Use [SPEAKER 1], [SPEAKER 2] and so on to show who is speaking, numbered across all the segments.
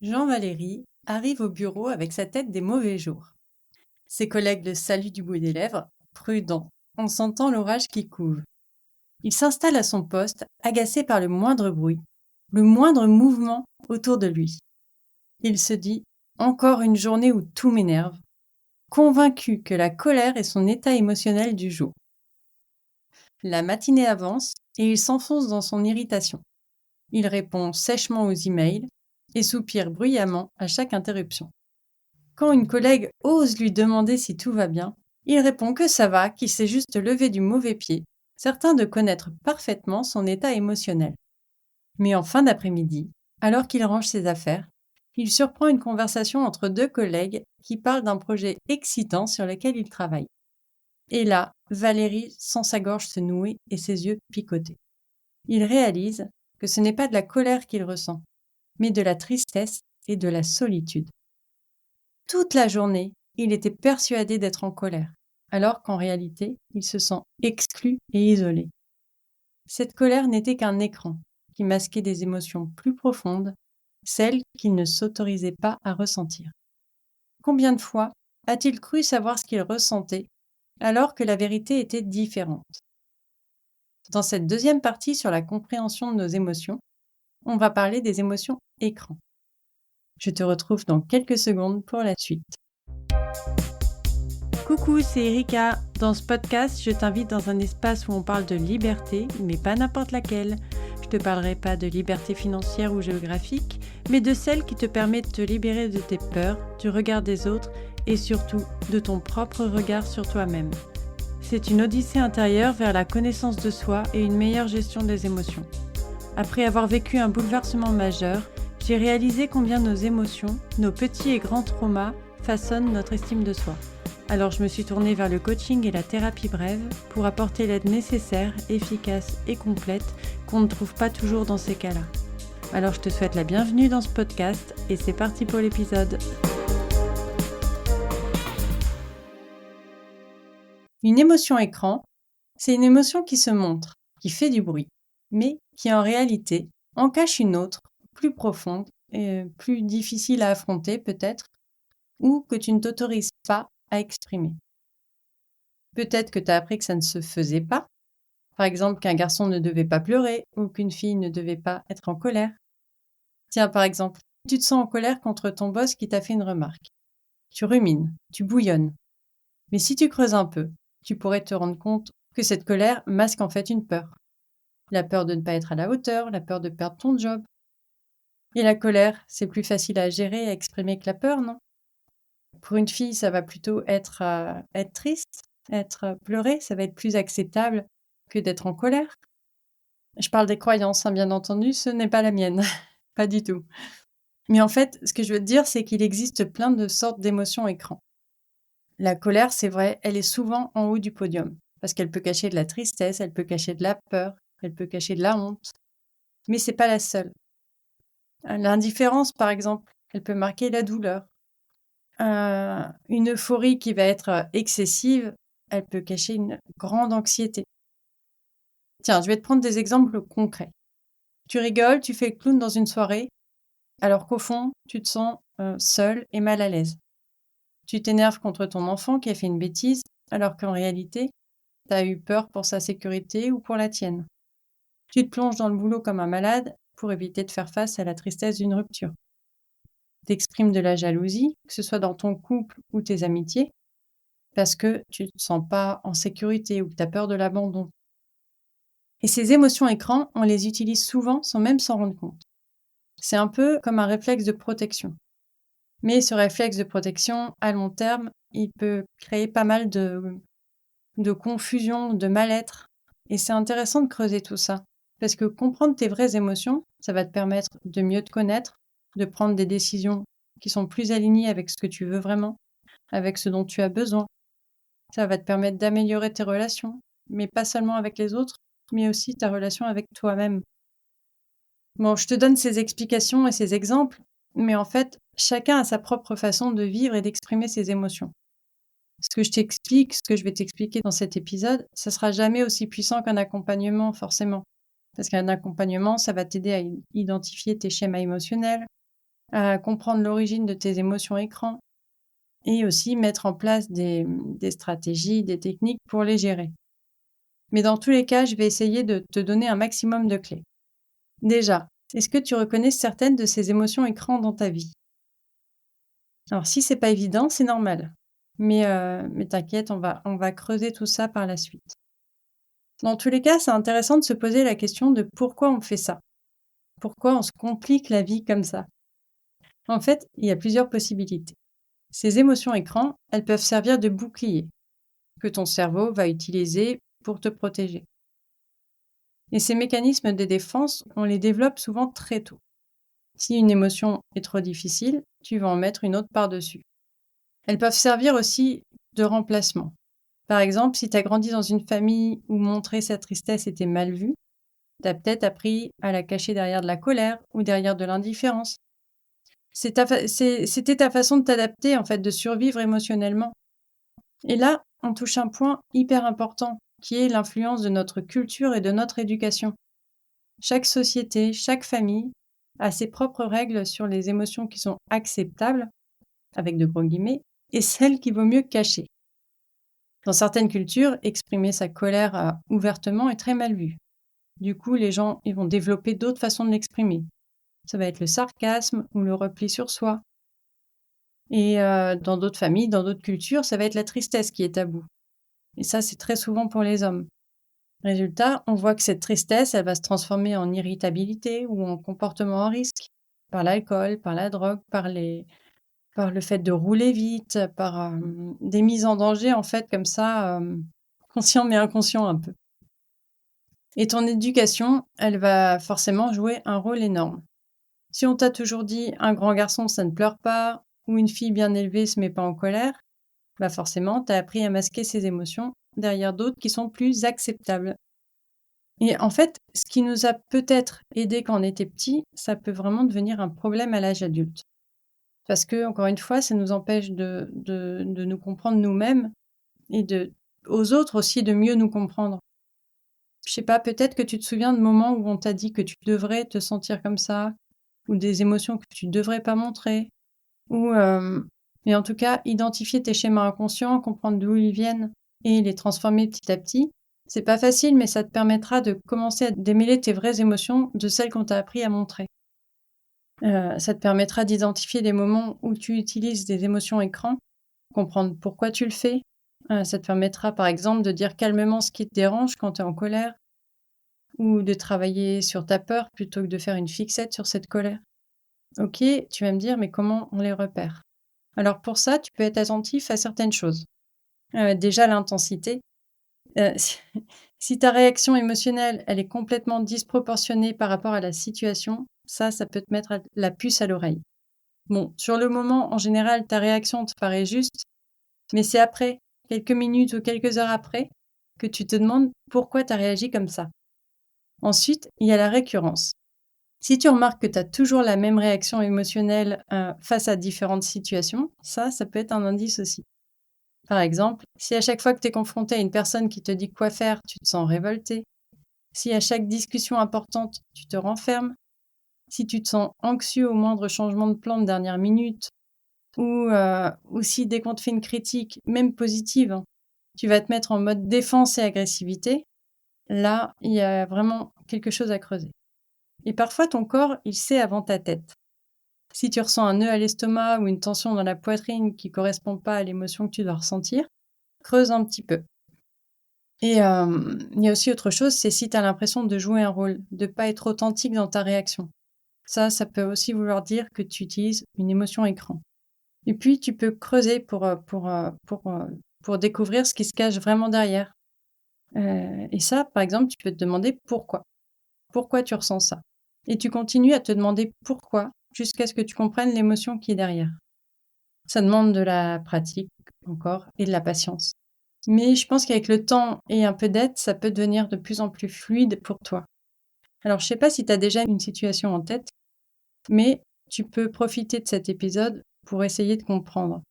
[SPEAKER 1] Jean-Valéry arrive au bureau avec sa tête des mauvais jours. Ses collègues le saluent du bout des lèvres, prudent, en sentant l'orage qui couve. Il s'installe à son poste, agacé par le moindre bruit, le moindre mouvement autour de lui. Il se dit « Encore une journée où tout m'énerve », convaincu que la colère est son état émotionnel du jour. La matinée avance et il s'enfonce dans son irritation. Il répond sèchement aux emails et soupire bruyamment à chaque interruption. Quand une collègue ose lui demander si tout va bien, il répond que ça va, qu'il s'est juste levé du mauvais pied, certain de connaître parfaitement son état émotionnel. Mais en fin d'après-midi, alors qu'il range ses affaires, il surprend une conversation entre deux collègues qui parlent d'un projet excitant sur lequel il travaille. Et là, Valéry sent sa gorge se nouer et ses yeux picoter. Il réalise que ce n'est pas de la colère qu'il ressent, mais de la tristesse et de la solitude. Toute la journée, il était persuadé d'être en colère, alors qu'en réalité, il se sent exclu et isolé. Cette colère n'était qu'un écran qui masquait des émotions plus profondes, celles qu'il ne s'autorisait pas à ressentir. Combien de fois a-t-il cru savoir ce qu'il ressentait, alors que la vérité était différente? Dans cette deuxième partie sur la compréhension de nos émotions, on va parler des émotions écran. Je te retrouve dans quelques secondes pour la suite. Coucou, c'est Erika. Dans ce podcast, je t'invite dans un espace où on parle de liberté, mais pas n'importe laquelle. Je te parlerai pas de liberté financière ou géographique, mais de celle qui te permet de te libérer de tes peurs, du regard des autres et surtout de ton propre regard sur toi-même. C'est une odyssée intérieure vers la connaissance de soi et une meilleure gestion des émotions. Après avoir vécu un bouleversement majeur, j'ai réalisé combien nos émotions, nos petits et grands traumas, façonnent notre estime de soi. Alors je me suis tournée vers le coaching et la thérapie brève pour apporter l'aide nécessaire, efficace et complète qu'on ne trouve pas toujours dans ces cas-là. Alors je te souhaite la bienvenue dans ce podcast et c'est parti pour l'épisode. Une émotion écran, c'est une émotion qui se montre, qui fait du bruit, mais qui en réalité en cache une autre, plus profonde et plus difficile à affronter peut-être, ou que tu ne t'autorises pas à exprimer. Peut-être que tu as appris que ça ne se faisait pas, par exemple qu'un garçon ne devait pas pleurer ou qu'une fille ne devait pas être en colère. Tiens, par exemple, tu te sens en colère contre ton boss qui t'a fait une remarque. Tu rumines, tu bouillonnes. Mais si tu creuses un peu, tu pourrais te rendre compte que cette colère masque en fait une peur. La peur de ne pas être à la hauteur, la peur de perdre ton job. Et la colère, c'est plus facile à gérer et à exprimer que la peur, non? Pour une fille, ça va plutôt être triste, pleurer, ça va être plus acceptable que d'être en colère. Je parle des croyances, hein, bien entendu, ce n'est pas la mienne, pas du tout. Mais en fait, ce que je veux te dire, c'est qu'il existe plein de sortes d'émotions écran. La colère, c'est vrai, elle est souvent en haut du podium, parce qu'elle peut cacher de la tristesse, elle peut cacher de la peur, elle peut cacher de la honte. Mais c'est pas la seule. L'indifférence, par exemple, elle peut marquer la douleur. Une euphorie qui va être excessive, elle peut cacher une grande anxiété. Tiens, je vais te prendre des exemples concrets. Tu rigoles, tu fais le clown dans une soirée, alors qu'au fond, tu te sens seul et mal à l'aise. Tu t'énerves contre ton enfant qui a fait une bêtise, alors qu'en réalité, tu as eu peur pour sa sécurité ou pour la tienne. Tu te plonges dans le boulot comme un malade pour éviter de faire face à la tristesse d'une rupture. T'exprimes de la jalousie, que ce soit dans ton couple ou tes amitiés, parce que tu ne te sens pas en sécurité ou que tu as peur de l'abandon. Et ces émotions écrans, on les utilise souvent sans même s'en rendre compte. C'est un peu comme un réflexe de protection. Mais ce réflexe de protection, à long terme, il peut créer pas mal de confusion, de mal-être. Et c'est intéressant de creuser tout ça. Parce que comprendre tes vraies émotions, ça va te permettre de mieux te connaître, de prendre des décisions qui sont plus alignées avec ce que tu veux vraiment, avec ce dont tu as besoin. Ça va te permettre d'améliorer tes relations, mais pas seulement avec les autres, mais aussi ta relation avec toi-même. Bon, je te donne ces explications et ces exemples, mais en fait, chacun a sa propre façon de vivre et d'exprimer ses émotions. Ce que je t'explique, ce que je vais t'expliquer dans cet épisode, ça sera jamais aussi puissant qu'un accompagnement, forcément. Parce qu'un accompagnement, ça va t'aider à identifier tes schémas émotionnels, à comprendre l'origine de tes émotions écran et aussi mettre en place des stratégies, des techniques pour les gérer. Mais dans tous les cas, je vais essayer de te donner un maximum de clés. Déjà, est-ce que tu reconnais certaines de ces émotions écran dans ta vie? Alors si c'est pas évident, c'est normal. Mais t'inquiète, on va creuser tout ça par la suite. Dans tous les cas, c'est intéressant de se poser la question de pourquoi on fait ça. Pourquoi on se complique la vie comme ça? En fait, il y a plusieurs possibilités. Ces émotions écran, elles peuvent servir de bouclier que ton cerveau va utiliser pour te protéger. Et ces mécanismes de défense, on les développe souvent très tôt. Si une émotion est trop difficile, tu vas en mettre une autre par-dessus. Elles peuvent servir aussi de remplacement. Par exemple, si tu as grandi dans une famille où montrer sa tristesse était mal vu, tu as peut-être appris à la cacher derrière de la colère ou derrière de l'indifférence. C'était ta façon de t'adapter, en fait, de survivre émotionnellement. Et là, on touche un point hyper important, qui est l'influence de notre culture et de notre éducation. Chaque société, chaque famille a ses propres règles sur les émotions qui sont acceptables, avec de gros guillemets, et celles qu'il vaut mieux cacher. Dans certaines cultures, exprimer sa colère ouvertement est très mal vu. Du coup, les gens ils vont développer d'autres façons de l'exprimer. Ça va être le sarcasme ou le repli sur soi. Et dans d'autres familles, dans d'autres cultures, ça va être la tristesse qui est tabou. Et ça, c'est très souvent pour les hommes. Résultat, on voit que cette tristesse, elle va se transformer en irritabilité ou en comportement à risque par l'alcool, par la drogue, par le fait de rouler vite, par des mises en danger, en fait, comme ça, conscient mais inconscient un peu. Et ton éducation, elle va forcément jouer un rôle énorme. Si on t'a toujours dit un grand garçon, ça ne pleure pas, ou une fille bien élevée se met pas en colère, bah forcément, t'as appris à masquer ses émotions derrière d'autres qui sont plus acceptables. Et en fait, ce qui nous a peut-être aidé quand on était petit, ça peut vraiment devenir un problème à l'âge adulte. Parce que, encore une fois, ça nous empêche de nous comprendre nous-mêmes et aux autres aussi de mieux nous comprendre. Je sais pas, peut-être que tu te souviens de moments où on t'a dit que tu devrais te sentir comme ça, ou des émotions que tu devrais pas montrer, mais en tout cas, identifier tes schémas inconscients, comprendre d'où ils viennent et les transformer petit à petit. C'est pas facile, mais ça te permettra de commencer à démêler tes vraies émotions de celles qu'on t'a appris à montrer. Ça te permettra d'identifier des moments où tu utilises des émotions écran, comprendre pourquoi tu le fais. Ça te permettra par exemple de dire calmement ce qui te dérange quand tu es en colère, ou de travailler sur ta peur plutôt que de faire une fixette sur cette colère. Ok, tu vas me dire, mais comment on les repère? Alors pour ça, tu peux être attentif à certaines choses. Déjà l'intensité. Si si ta réaction émotionnelle, elle est complètement disproportionnée par rapport à la situation, ça peut te mettre la puce à l'oreille. Bon, sur le moment, en général, ta réaction te paraît juste, mais c'est après, quelques minutes ou quelques heures après, que tu te demandes pourquoi tu as réagi comme ça. Ensuite, il y a la récurrence. Si tu remarques que tu as toujours la même réaction émotionnelle face à différentes situations, ça peut être un indice aussi. Par exemple, si à chaque fois que tu es confronté à une personne qui te dit quoi faire, tu te sens révolté, si à chaque discussion importante, tu te renfermes, si tu te sens anxieux au moindre changement de plan de dernière minute, ou si dès qu'on te fait une critique, même positive, hein, tu vas te mettre en mode défense et agressivité, là, il y a vraiment quelque chose à creuser. Et parfois, ton corps, il sait avant ta tête. Si tu ressens un nœud à l'estomac ou une tension dans la poitrine qui ne correspond pas à l'émotion que tu dois ressentir, creuse un petit peu. Et il y a aussi autre chose, c'est si tu as l'impression de jouer un rôle, de ne pas être authentique dans ta réaction. Ça peut aussi vouloir dire que tu utilises une émotion écran. Et puis, tu peux creuser pour découvrir ce qui se cache vraiment derrière. Et ça, par exemple, tu peux te demander pourquoi. Pourquoi tu ressens ça? Et tu continues à te demander pourquoi jusqu'à ce que tu comprennes l'émotion qui est derrière. Ça demande de la pratique encore et de la patience. Mais je pense qu'avec le temps et un peu d'aide, ça peut devenir de plus en plus fluide pour toi. Alors, je sais pas si tu as déjà une situation en tête, mais tu peux profiter de cet épisode pour essayer de comprendre.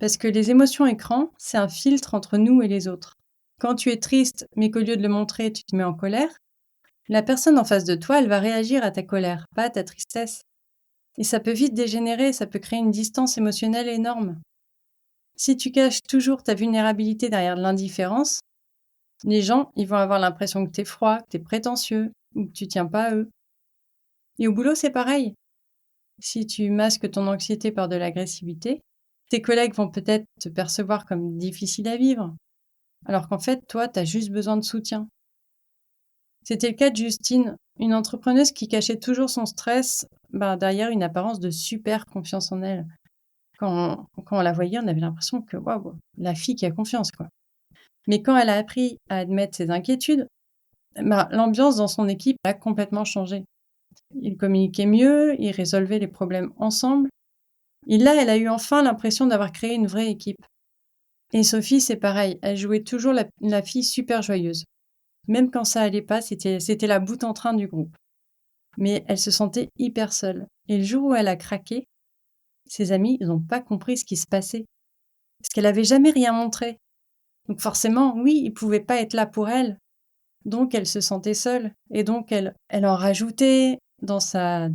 [SPEAKER 1] Parce que les émotions écran, c'est un filtre entre nous et les autres. Quand tu es triste, mais qu'au lieu de le montrer, tu te mets en colère, la personne en face de toi, elle va réagir à ta colère, pas à ta tristesse. Et ça peut vite dégénérer, ça peut créer une distance émotionnelle énorme. Si tu caches toujours ta vulnérabilité derrière de l'indifférence, les gens, ils vont avoir l'impression que t'es froid, que t'es prétentieux, ou que tu tiens pas à eux. Et au boulot, c'est pareil. Si tu masques ton anxiété par de l'agressivité, tes collègues vont peut-être te percevoir comme difficile à vivre, alors qu'en fait, toi, t'as juste besoin de soutien. C'était le cas de Justine, une entrepreneuse qui cachait toujours son stress derrière une apparence de super confiance en elle. Quand on la voyait, on avait l'impression que waouh, la fille qui a confiance, quoi. Mais quand elle a appris à admettre ses inquiétudes, l'ambiance dans son équipe a complètement changé. Ils communiquaient mieux, ils résolvaient les problèmes ensemble. Et là, elle a eu enfin l'impression d'avoir créé une vraie équipe. Et Sophie, c'est pareil, elle jouait toujours la fille super joyeuse. Même quand ça allait pas, c'était la boute en train du groupe. Mais elle se sentait hyper seule. Et le jour où elle a craqué, ses amis, ils n'ont pas compris ce qui se passait. Parce qu'elle avait jamais rien montré. Donc forcément, oui, ils pouvaient pas être là pour elle. Donc elle se sentait seule. Et donc elle en rajoutait dans sa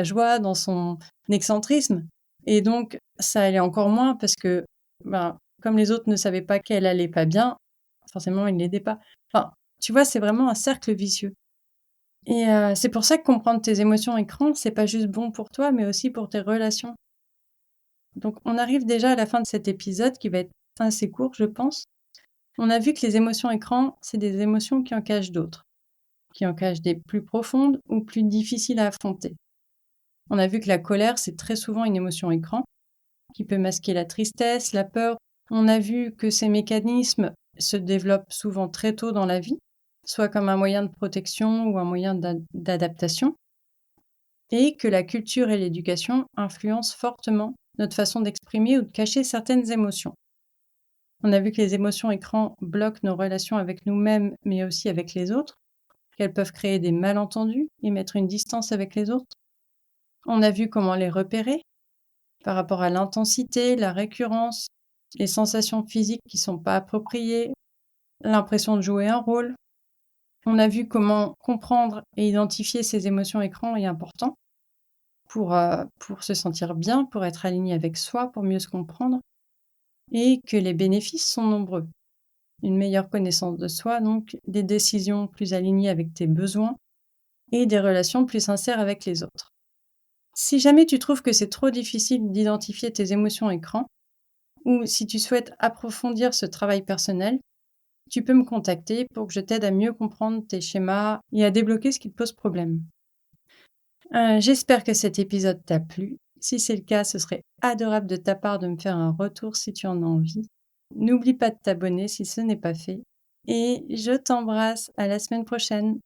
[SPEAKER 1] joie, dans son excentrisme. Et donc ça allait encore moins parce que, comme les autres ne savaient pas qu'elle allait pas bien, forcément ils ne l'aidaient pas. Enfin, tu vois, c'est vraiment un cercle vicieux. Et c'est pour ça que comprendre tes émotions écran, c'est pas juste bon pour toi, mais aussi pour tes relations. Donc on arrive déjà à la fin de cet épisode qui va être assez court, je pense. On a vu que les émotions écran, c'est des émotions qui en cachent d'autres, qui en cachent des plus profondes ou plus difficiles à affronter. On a vu que la colère, c'est très souvent une émotion écran, qui peut masquer la tristesse, la peur. On a vu que ces mécanismes se développent souvent très tôt dans la vie, soit comme un moyen de protection ou un moyen d'adaptation, et que la culture et l'éducation influencent fortement notre façon d'exprimer ou de cacher certaines émotions. On a vu que les émotions écran bloquent nos relations avec nous-mêmes, mais aussi avec les autres, qu'elles peuvent créer des malentendus et mettre une distance avec les autres. On a vu comment les repérer par rapport à l'intensité, la récurrence, les sensations physiques qui ne sont pas appropriées, l'impression de jouer un rôle. On a vu comment comprendre et identifier ces émotions écran est important pour se sentir bien, pour être aligné avec soi, pour mieux se comprendre, et que les bénéfices sont nombreux. Une meilleure connaissance de soi, donc des décisions plus alignées avec tes besoins et des relations plus sincères avec les autres. Si jamais tu trouves que c'est trop difficile d'identifier tes émotions écran, ou si tu souhaites approfondir ce travail personnel, tu peux me contacter pour que je t'aide à mieux comprendre tes schémas et à débloquer ce qui te pose problème. J'espère que cet épisode t'a plu. Si c'est le cas, ce serait adorable de ta part de me faire un retour si tu en as envie. N'oublie pas de t'abonner si ce n'est pas fait. Et je t'embrasse, à la semaine prochaine.